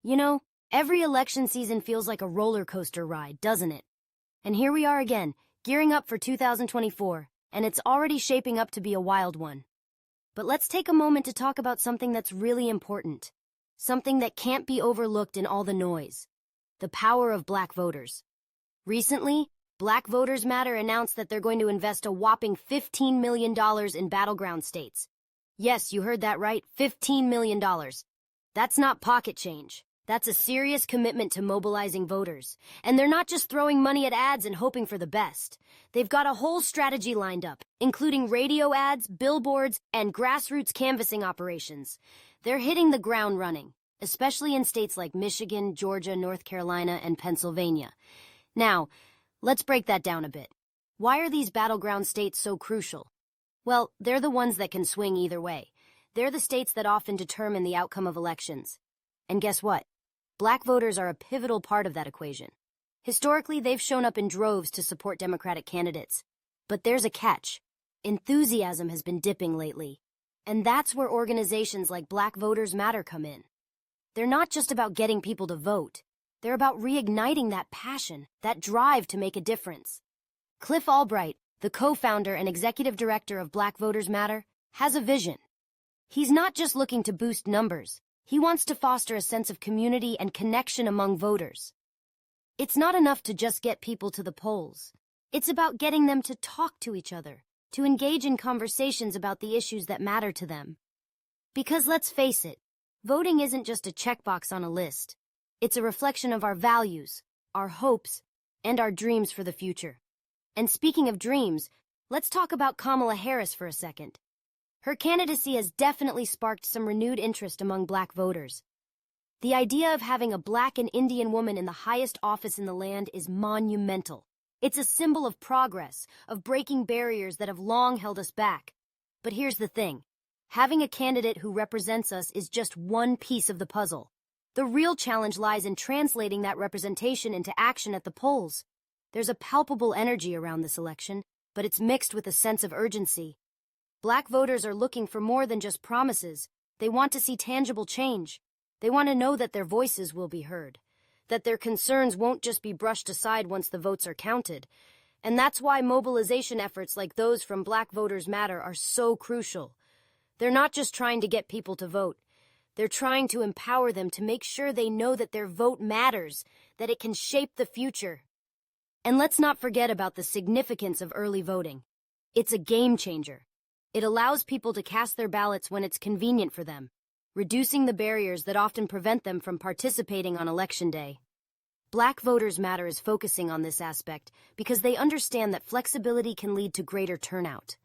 You know, every election season feels like a roller coaster ride, doesn't it? And here we are again, gearing up for 2024, and it's already shaping up to be a wild one. But let's take a moment to talk about something that's really important. Something that can't be overlooked in all the noise. The power of Black voters. Recently, Black Voters Matter announced that they're going to invest a whopping $15 million in Battleground states. Yes, you heard that right, $15 million. That's not pocket change. That's a serious commitment to mobilizing voters. And they're not just throwing money at ads and hoping for the best. They've got a whole strategy lined up, including radio ads, billboards, and grassroots canvassing operations. They're hitting the ground running, especially in states like Michigan, Georgia, North Carolina, and Pennsylvania. Now, let's break that down a bit. Why are these battleground states so crucial? Well, they're the ones that can swing either way. They're the states that often determine the outcome of elections. And guess what? Black voters are a pivotal part of that equation. Historically, they've shown up in droves to support Democratic candidates. But there's a catch. Enthusiasm has been dipping lately. And that's where organizations like Black Voters Matter come in. They're not just about getting people to vote. They're about reigniting that passion, that drive to make a difference. Cliff Albright, the co-founder and executive director of Black Voters Matter, has a vision. He's not just looking to boost numbers. He wants to foster a sense of community and connection among voters. It's not enough to just get people to the polls. It's about getting them to talk to each other, to engage in conversations about the issues that matter to them. Because let's face it, voting isn't just a checkbox on a list. It's a reflection of our values, our hopes, and our dreams for the future. And speaking of dreams, let's talk about Kamala Harris for a second. Her candidacy has definitely sparked some renewed interest among Black voters. The idea of having a Black and Indian woman in the highest office in the land is monumental. It's a symbol of progress, of breaking barriers that have long held us back. But here's the thing. Having a candidate who represents us is just one piece of the puzzle. The real challenge lies in translating that representation into action at the polls. There's a palpable energy around this election, but it's mixed with a sense of urgency. Black voters are looking for more than just promises. They want to see tangible change. They want to know that their voices will be heard, that their concerns won't just be brushed aside once the votes are counted. And that's why mobilization efforts like those from Black Voters Matter are so crucial. They're not just trying to get people to vote. They're trying to empower them to make sure they know that their vote matters, that it can shape the future. And let's not forget about the significance of early voting. It's a game changer. It allows people to cast their ballots when it's convenient for them, reducing the barriers that often prevent them from participating on Election Day. Black Voters Matter is focusing on this aspect because they understand that flexibility can lead to greater turnout.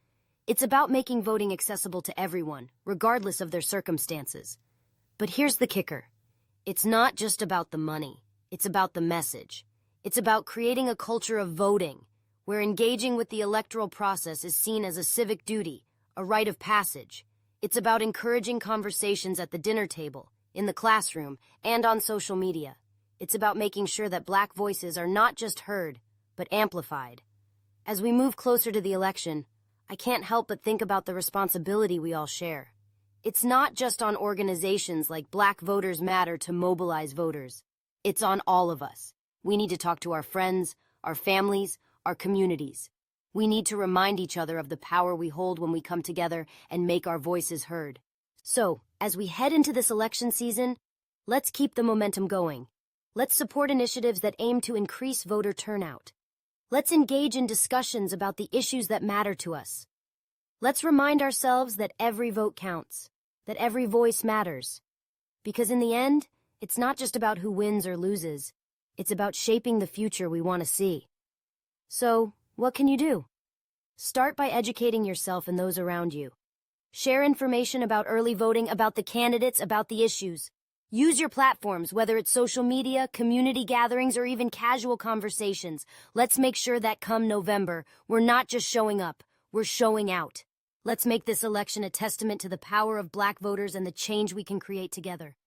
It's about making voting accessible to everyone, regardless of their circumstances. But here's the kicker. It's not just about the money. It's about the message. It's about creating a culture of voting, where engaging with the electoral process is seen as a civic duty, a rite of passage. It's about encouraging conversations at the dinner table, in the classroom, and on social media. It's about making sure that Black voices are not just heard, but amplified. As we move closer to the election, I can't help but think about the responsibility we all share. It's not just on organizations like Black Voters Matter to mobilize voters. It's on all of us. We need to talk to our friends, our families, our communities. We need to remind each other of the power we hold when we come together and make our voices heard. So, as we head into this election season, let's keep the momentum going. Let's support initiatives that aim to increase voter turnout. Let's engage in discussions about the issues that matter to us. Let's remind ourselves that every vote counts, that every voice matters. Because in the end, it's not just about who wins or loses. It's about shaping the future we want to see. So, what can you do? Start by educating yourself and those around you. Share information about early voting, about the candidates, about the issues. Use your platforms, whether it's social media, community gatherings, or even casual conversations. Let's make sure that come November, we're not just showing up, we're showing out. Let's make this election a testament to the power of Black voters and the change we can create together.